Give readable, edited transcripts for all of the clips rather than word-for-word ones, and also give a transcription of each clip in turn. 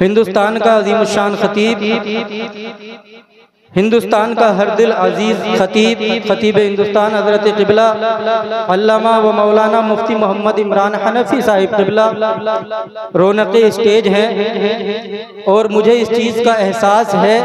ہندوستان کا عظیم الشان خطیب، ہندوستان کا ہر دل عزیز خطیب، خطیب ہندوستان حضرت قبلہ علامہ و مولانا مفتی محمد عمران حنفی صاحب قبلہ رونق اسٹیج ہیں، اور مجھے اس چیز کا احساس ہے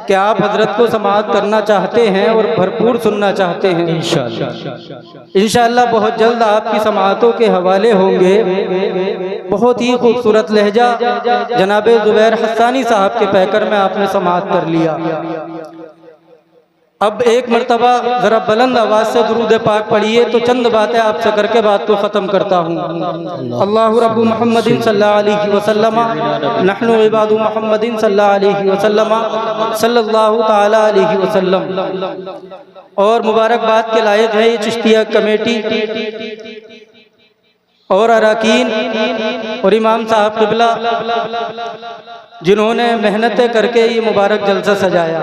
کہ آپ حضرت کو سماعت کرنا چاہتے ہیں اور بھرپور سننا چاہتے ہیں۔ انشاءاللہ بہت جلد آپ کی سماعتوں کے حوالے ہوں گے۔ بہت ہی خوبصورت لہجہ جناب زبیر حسانی صاحب کے پیکر میں آپ نے سماعت کر لیا۔ اب ایک مرتبہ ذرا بلند آواز سے درود پاک پڑھیے تو چند باتیں آپ سے کر کے بات کو ختم کرتا ہوں۔ اللہ رب محمد صلی اللہ علیہ وسلم، نحن عباد محمد صلی اللہ علیہ وسلم، صلی اللہ تعالی علیہ وسلم۔ اور مبارکباد کے لائق ہے یہ چشتیہ کمیٹی اور اراکین اور امام صاحب قبلہ، جنہوں نے محنتیں کر کے یہ مبارک جلسہ سجایا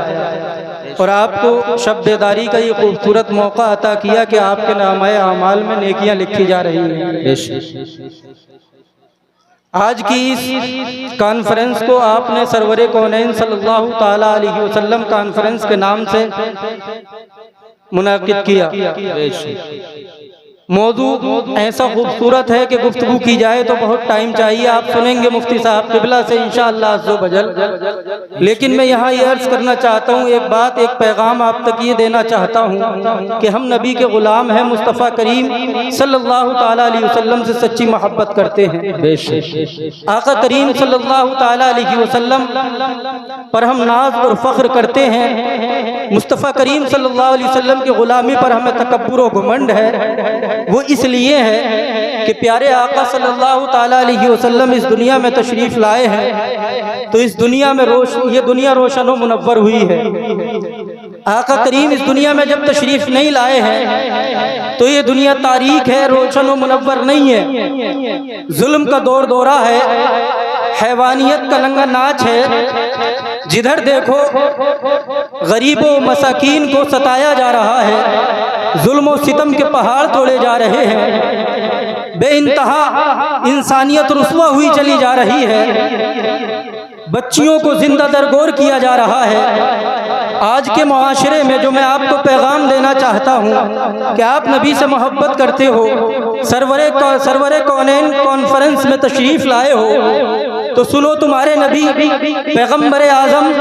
اور آپ کو شب بیداری کا یہ خوبصورت موقع عطا کیا کہ آپ کے نامہ اعمال میں نیکیاں لکھی جا رہی ہیں۔ آج کی اس کانفرنس کو آپ نے سرور کونین صلی اللہ تعالی علیہ وسلم کانفرنس کے نام سے منعقد کیا۔ موضوع ایسا خوبصورت ہے کہ گفتگو کی جائے تو بہت ٹائم چاہیے، آپ سنیں گے مفتی صاحب قبلہ سے انشاءاللہ عز و بجل، لیکن میں یہاں یہ عرض کرنا چاہتا ہوں، ایک بات، ایک پیغام آپ تک یہ دینا چاہتا ہوں کہ ہم نبی کے غلام ہیں، مصطفیٰ کریم صلی اللہ تعالیٰ علیہ وسلم سے سچی محبت کرتے ہیں۔ آقا کریم صلی اللہ تعالیٰ علیہ وسلم پر ہم ناز اور فخر کرتے ہیں۔ مصطفیٰ کریم صلی اللہ علیہ وسلم کی غلامی پر ہمیں تکبر و گھمنڈ ہے، وہ اس لیے ہے کہ پیارے آقا صلی اللہ تعالیٰ علیہ وسلم اس دنیا میں تشریف لائے ہیں تو اس دنیا میں یہ دنیا روشن و منور ہوئی ہے۔ آقا کریم اس دنیا میں جب تشریف نہیں لائے ہیں تو یہ دنیا تاریک ہے، روشن و منور نہیں ہے، ظلم کا دور دورہ ہے، حیوانیت کا ننگا ناچ ہے، جدھر دیکھو غریبوں و مساکین کو ستایا جا رہا ہے، ظلم و ستم کے پہاڑ توڑے جا رہے ہیں، بے انتہا انسانیت رسوا ہوئی چلی جا رہی ہے، بچیوں کو زندہ درگور کیا جا رہا ہے۔ آج کے معاشرے میں جو میں آپ کو پیغام دینا چاہتا ہوں کہ آپ نبی سے محبت کرتے ہو، سرور کونین کانفرنس میں تشریف لائے ہو تو سنو، تمہارے نبی پیغمبر اعظم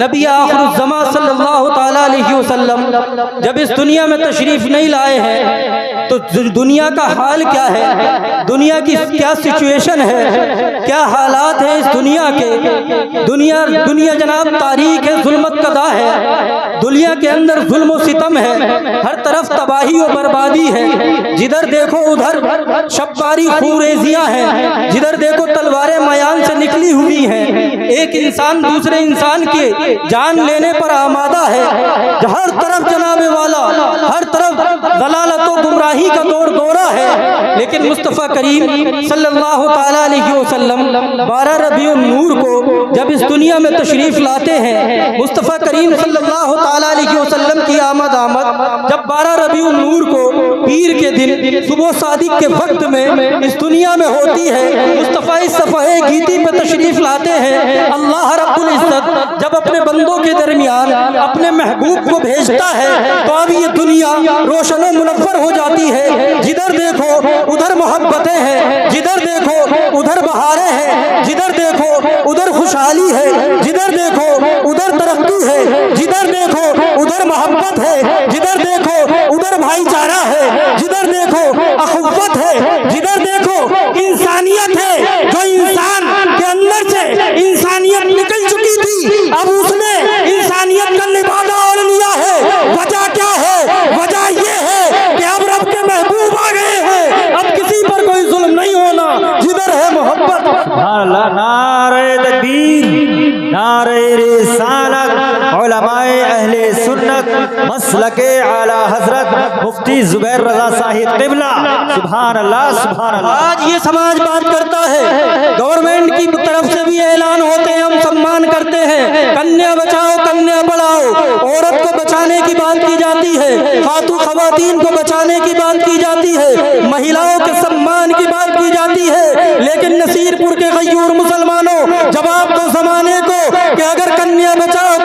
نبی آخر الزماں صلی اللہ تعالیٰ علیہ وسلم جب اس دنیا میں تشریف نہیں لائے ہیں تو دنیا کا حال کیا ہے، دنیا کی کیا سچویشن ہے، کیا حالات ہیں اس دنیا کے۔ دنیا جناب تاریخ ہے، ظلمت کا داہ ہے، دنیا کے اندر ظلم و ستم ہے، ہر طرف تباہی و بربادی ہے، جدھر دیکھو ادھر شبکاری خوریزیاں ہیں، جدھر دیکھو تلواریں میان سے نکلی ہوئی ہیں، ایک انسان دوسرے انسان کی جان لینے پر آمادہ ہے، ہر طرف جناب والا، ہر طرف ضلالت و گمراہی کا دور دورہ ہے۔ لیکن مصطفیٰ کریم صلی اللہ تعالیٰ علیہ وسلم 12 ربیع النور کو جب اس دنیا میں تشریف لاتے ہیں، مصطفیٰ کریم صلی اللہ تعالیٰ علیہ وسلم کی آمد جب 12 ربیع النور کو پیر کے دن صبح صادق کے وقت میں اس دنیا میں ہوتی ہے، مصطفیٰ اس صفحے گیتی پہ تشریف لاتے ہیں، اللہ رب العزت جب اپنے بندوں کے درمیان اپنے محبوب کو بھیجتا ہے تو اب یہ دنیا روشن و منور ہو جاتی ہے، جدھر دیکھو ادھر محبتیں ہیں، جدھر دیکھو ادھر بہاریں ہیں، جدھر دیکھو ادھر خوشحالی ہے، جدھر دیکھو ادھر ترقی ہے، جدھر دیکھو ادھر محبت ہے، جدھر دیکھو ادھر بھائی چارہ ہے، جدھر دیکھو اخوت ہے، جدھر دیکھو انسانیت ہے۔ جو انسان کے اندر سے انسانیت نکل چکی تھی اب اس نے انسانیت کا لبادہ اوڑھ لیا ہے۔ وجہ کیا ہے؟ وجہ یہ ہے کہ اب رب کے محبوب آ گئے ہیں، اب کسی پر کوئی ظلم نہیں ہونا، جدھر ہے محبت۔ نعرہ تکبیر، نعرہ رسالت، علماء اہل سنت مسلک اعلی حضرت مفتی زبیر رضا صاحب قبلہ، سبحان اللہ سبحان اللہ۔ آج یہ سماج بات کرتا ہے، گورنمنٹ کی طرف سے بھی اعلان ہوتے ہیں، ہم سمان کرتے ہیں، کنیا بچاؤ کنیا پڑھاؤ، عورت کو بچانے کی بات کی جاتی ہے, خواتین کو بچانے کی بات کی جاتی ہے, مہیلاؤں کے سمان کی بات کی جاتی ہے, لیکن نصیر پور کے غیور مسلمانوں جواب دو زمانے کو کہ اگر کنیا بچاؤ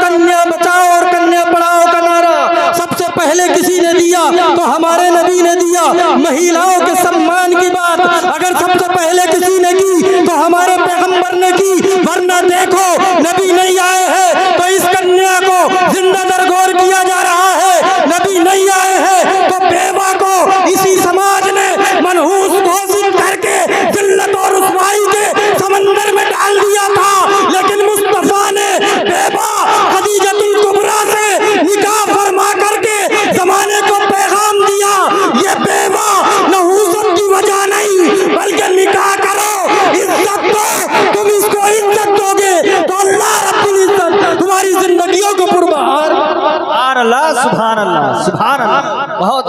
اور کنیا پڑھاؤ کا نعرہ سب سے پہلے کسی نے دیا تو ہمارے نبی نے دیا. مہیلاؤں کے سمان کی بات اگر سب سے پہلے کسی نے کی تو ہمارے پیغمبر نے کی. ورنہ دیکھو نبی نہیں آئے ہیں تو اس کنیا کو زندہ درگور کیا جا رہا ہے, نبی نہیں آئے ہیں تو بیوہ کو اسی سماج نے منحوس گھوشت کر کے ذلت اور رسوائی کے سمندر میں ڈال دیا تھا. لیکن مصطفیٰ نے بیوہ خدیجہ الکبریٰ سے نکاح فرما کر کے زمانے کو پیغام دیا, یہ بیوہ نحوست کی وجہ نہیں بلکہ نکاح کرو, عزت دو, تم اس کو عزت دو گے تو اللہ رب العزت تمہاری زندگیوں کو پربہار. سبحان اللہ, سبحان اللہ, سبحان اللہ. بہت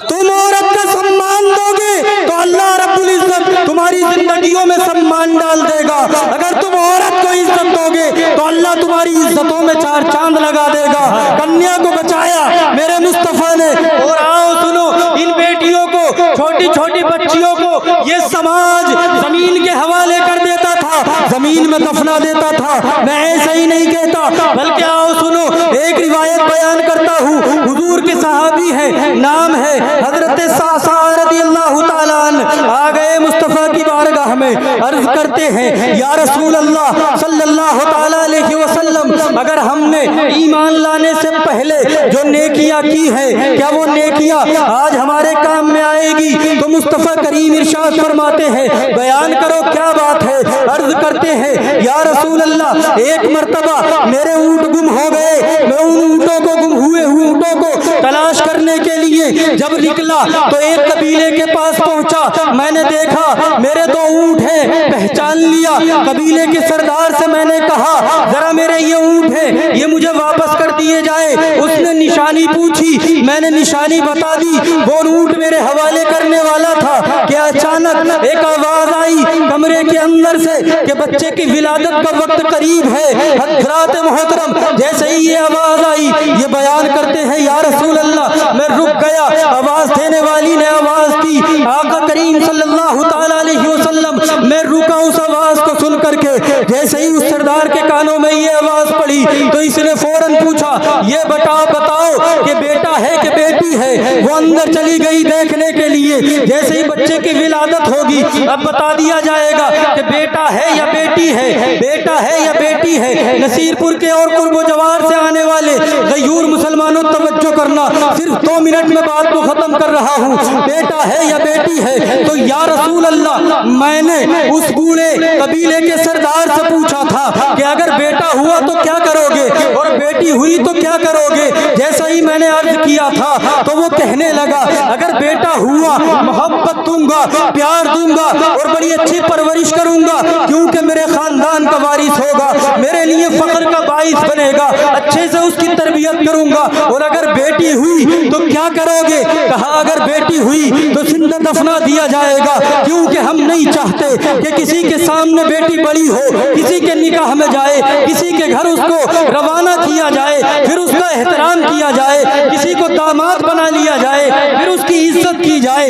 تم عورت کا سمان دو گے تو اللہ رب العزت تمہاری زندگیوں میں سمان ڈال دے گا. اگر تم عورت کو عزت دو گے تو اللہ تمہاری عزتوں میں چار چاند لگا دے گا. کنیا کو بچایا میرے مصطفیٰ نے. اور آؤ سنو, ان بیٹیوں کو, چھوٹی چھوٹی بچیوں کو یہ سماج زمین کے حوالے کر دیتا تھا, زمین میں دفنا دیتا تھا. میں ایسا ہی نہیں کہتا, بلکہ آؤ سنو, ایک روایت بیان کرتا ہوں. حضور کے صحابی ہے, نام ہے حضرت سعد رضی اللہ تعالیٰ عنہ. آ گئے مصطفیٰ کی بارگاہ میں, عرض کرتے ہیں یا رسول اللہ صلی اللہ تعالیٰ علیہ وسلم, اگر ہم نے ایمان لانے سے پہلے جو نیکیاں کی ہیں کیا وہ نیکیاں آج ہمارے کام میں آئے گی؟ تو مصطفیٰ کریم ارشاد فرماتے ہیں بیان کرو کیا بات ہے. عرض کرتے ہیں یا رسول اللہ, ایک مرتبہ میرے اونٹ گم ہو گئے, میں ان اونٹوں کو, گم ہوئے اونٹوں کو تلاش کرنے کے لیے جب نکلا تو ایک قبیلے کے پاس پہنچا. میں نے دیکھا میرے دو اونٹ ہیں, پہچان لیا. قبیلے کے سردار سے میں نے کہا ذرا میرے یہ اونٹ ہیں, یہ مجھے واپس کر دیے جائے. اس نے نشانی پوچھی, میں نے نشانی بتا دی. وہ اونٹ میرے حوالے کرنے والا تھا کہ اچانک ایک آواز آئی کمرے کے اندر سے کہ بچے کی ولادت کا وقت قریب ہے. حضرات محترم, جیسے ہی یہ آواز آئی, یہ بیان کرتے ہیں یا رسول اللہ میں رک گیا. آواز دینے والی نے آواز دی, آقا کریم صلی اللہ تعالیٰ علیہ وسلم, میں رکا اس آواز کو سن کر کے. جیسے ہی اس سردار کے کانوں میں یہ آواز پڑی تو اس نے فوراً پوچھا یہ بتاؤ کہ بیٹا ہے کہ بیٹی ہے. وہ اندر چلی گئی دیکھنے کے لیے. جیسے ہی بچے کی ولادت ہوگی اب بتا دیا جائے گا کہ بیٹا ہے یا بیٹی ہے, بیٹا ہے یا بیٹی ہے. نصیر پور کے اور قرب و جوار سے آنے والے غیور مسلمانوں توجہ کرنا, صرف 2 منٹ میں بات کو ختم کر رہا ہوں. بیٹا ہے یا بیٹی ہے؟ تو یا رسول اللہ, میں نے اس بوڑھے قبیلے کے سردار سے پوچھا تھا کہ اگر بیٹا ہوا تو کیا کرو گے اور بیٹی ہوئی تو کیا کرو گے. جیسا ہی میں نے عرض کیا تھا تو وہ کہنے لگا اگر بیٹا ہوا محبت دوں گا, پیار دوں گا اور بڑی اچھی پرورش کروں گا, کیونکہ میرے خاندان کا وارث ہوگا, میرے لیے فخر کا باعث بنے گا, اچھے سے اس کی تربیت کروں گا. اور اگر بیٹی ہوئی تو کیا کرو گے؟ کہا اگر بیٹی ہوئی تو زندہ دفنا دیا جائے گا, کیونکہ ہم نہیں چاہتے کہ کسی کے سامنے بیٹی بڑی ہو, کسی کے نکاح میں جائے, کسی کے گھر اس کو روانہ کیا جائے, پھر اس کا احترام کیا جائے, کسی کو داماد بنا لیا جائے, پھر اس کی عزت کی جائے,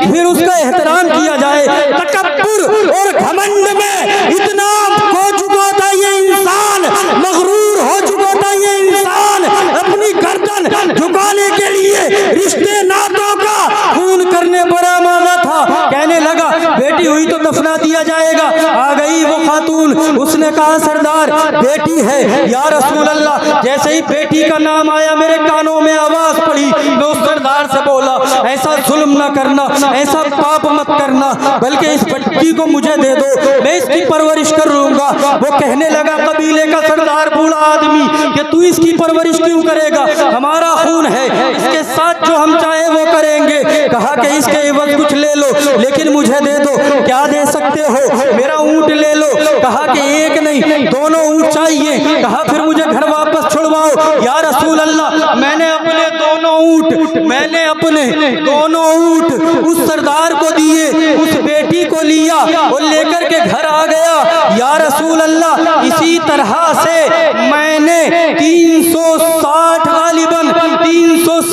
پھر اس کا احترام کیا جائے. تکبر اور گھمنڈ میں اتنا ہو چکا تھا یہ انسان, مغرور ہو چکا تھا یہ انسان, اپنی گردن جھکانے کے لیے رشتے ناتوں کا خون کرنے پر آمادہ تھا. کہنے لگا بیٹی ہوئی تو دفنا دیا جائے گا. آ گئی وہ خاتون, اس نے کہا سردار بیٹی ہے. یا رسول اللہ, جیسے ہی بیٹی کا نام آیا میرے کانوں میں آواز پڑی, میں اس سردار سے بولا ایسا ظلم نہ کرنا, ایسا پاپ مت کرنا, بلکہ اس بچی کو مجھے دے دو, میں اس کی پرورش کر لوں گا. وہ کہنے لگا قبیلے کا سردار بوڑھا آدمی کہ تو اس کی پرورش کیوں کرے گا, ہمارا خون ہے, اس کے ساتھ جو ہم چاہے وہ کریں گے. کہا کہ اس کے عوض کچھ لے لو, لیکن مجھے دے دو. کیا دے سکتے ہو؟ میرا اونٹ لے لو. کہا کہ ایک نہیں دونوں اونٹ چاہیے. کہا پھر مجھے گھر واپس چھڑواؤ. یا رسول اللہ, میں نے اپنے دونوں اونٹ اس سردار کو دیے, اس بیٹی کو لیا اور لے کر کے گھر آ گیا. یا رسول اللہ, اسی طرح سے میں نے 360 غالباً 360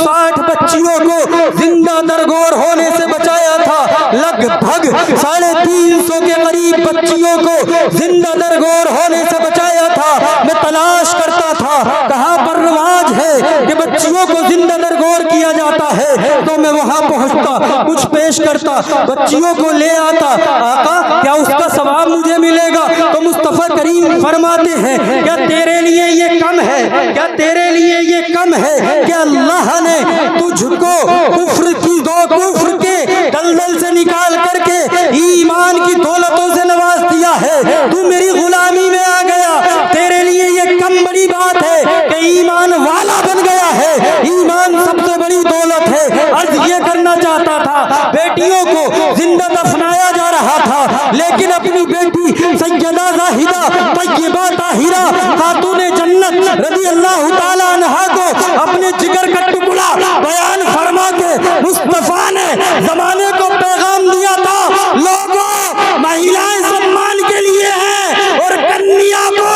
350 کے قریب بچیوں کو زندہ درگور ہونے سے بچایا تھا. میں تلاش کرتا تھا کہاں پر رواج ہے کہ بچیوں کو زندہ درگور کیا جاتا ہے، تو میں وہاں پہنچتا، کچھ پیش کرتا، بچیوں کو لے آتا. آقا کیا اس کا ثواب مجھے ملے گا؟ تو مصطفیٰ کریم فرماتے ہیں کیا تیرے لیے یہ کم ہے؟ کیا تیرے لیے یہ کم ہے کہ اللہ نے تجھ کو کفر کے دلدل سے نکال کر کے ایمان کی دولتوں سے نواز دیا ہے، تو میری غلامی میں آ گیا. تیرے لیے یہ کم بڑی بات ہے کہ ایمان والا بن گیا ہے. ایمان سب سے بڑی دولت ہے. عرض یہ کرنا چاہتا تھا، بیٹیوں کو زندہ دفنایا جا رہا تھا، لیکن اپنی بیٹی سیدہ زاہدہ طیبہ طاہرہ خاتون جنت رضی اللہ تعالی عنہا کو اپنے جگر کا ٹکڑا بیان فرما کے مصطفیٰ نے زمانے کو پیغام دیا تھا، لوگوں مہیلائیں سمان کے لیے ہیں اور کنیا کو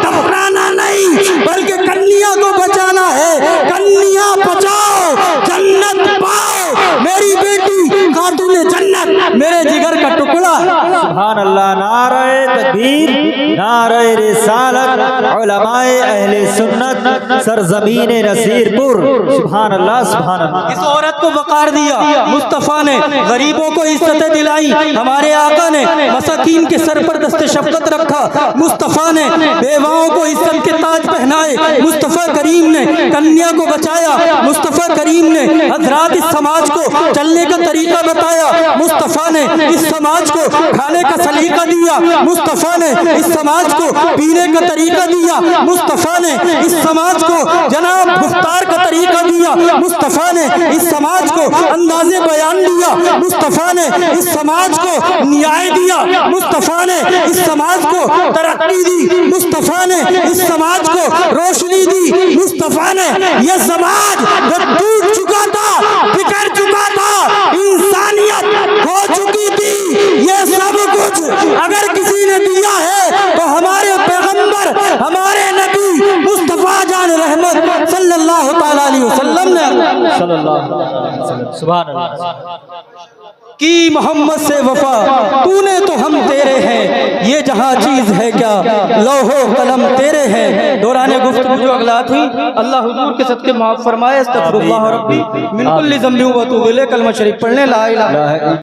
دفنانا نہیں بلکہ کنیا کو بچانا ہے. کنیا بچاؤ جنت پاؤ. میری بیٹی خاتون جنت میرے جگر کا ٹکڑا. سبحان اللہ. نعرہ تکبیر، نعرہ رسالت، علماء اہل سنت سرزمین نصیر پور. سبحان اللہ سبحان اللہ. اس عورت کو وقار دیا مصطفیٰ نے، غریبوں کو عزت دلائی. ہمارے آقا نے مساکین کے سر پر دست شفقت رکھا. مصطفیٰ نے بیواؤں کو عزت کے تاج پہنائے. مصطفیٰ کریم نے کنیا کو بچایا. مصطفیٰ کریم نے حضرات اس سماج کو چلنے کا طریقہ بتایا. مصطفیٰ نے اس سماج کو کھانے کا سلیقہ دیا. مصطفیٰ نے اس سماج کو پینے کا طریقہ دیا. مصطفیٰ نے اس سماج کو جناب گفتار کا طریقہ دیا. مصطفیٰ نے اس سماج کو انداز بیان دیا. مصطفیٰ نے اس سماج کو نیائے دیا. مصطفیٰ نے اس سماج کو ترقی دی. مصطفیٰ نے اس سماج کو روشنی دی. مصطفیٰ نے یہ سماج جو ٹوٹ چکا تھا، بکھر چکا تھا، انسانیت کھو چکی تھی، یہ سب کچھ اگر کسی نے دیا ہے تو ہمارے پیغمبر، ہمارے نبی مصطفیٰ جان رحمت صلی اللہ تعالی علیہ وسلم نے صلی اللہ علیہ وسلم. سبحان اللہ. کی محمد سے وفا، تو نے تو ہم تیرے ہیں، یہ جہاں چیز ہے کیا لوح و قلم تیرے ہیں. دوران گفتگو جو اغلاط ہوئی اللہ حضور کے صدقے معاف فرمائے. استغفر اللہ ربی من کل ذنب و اتوب الیہ. کلمہ شریف پڑھنے لا الہ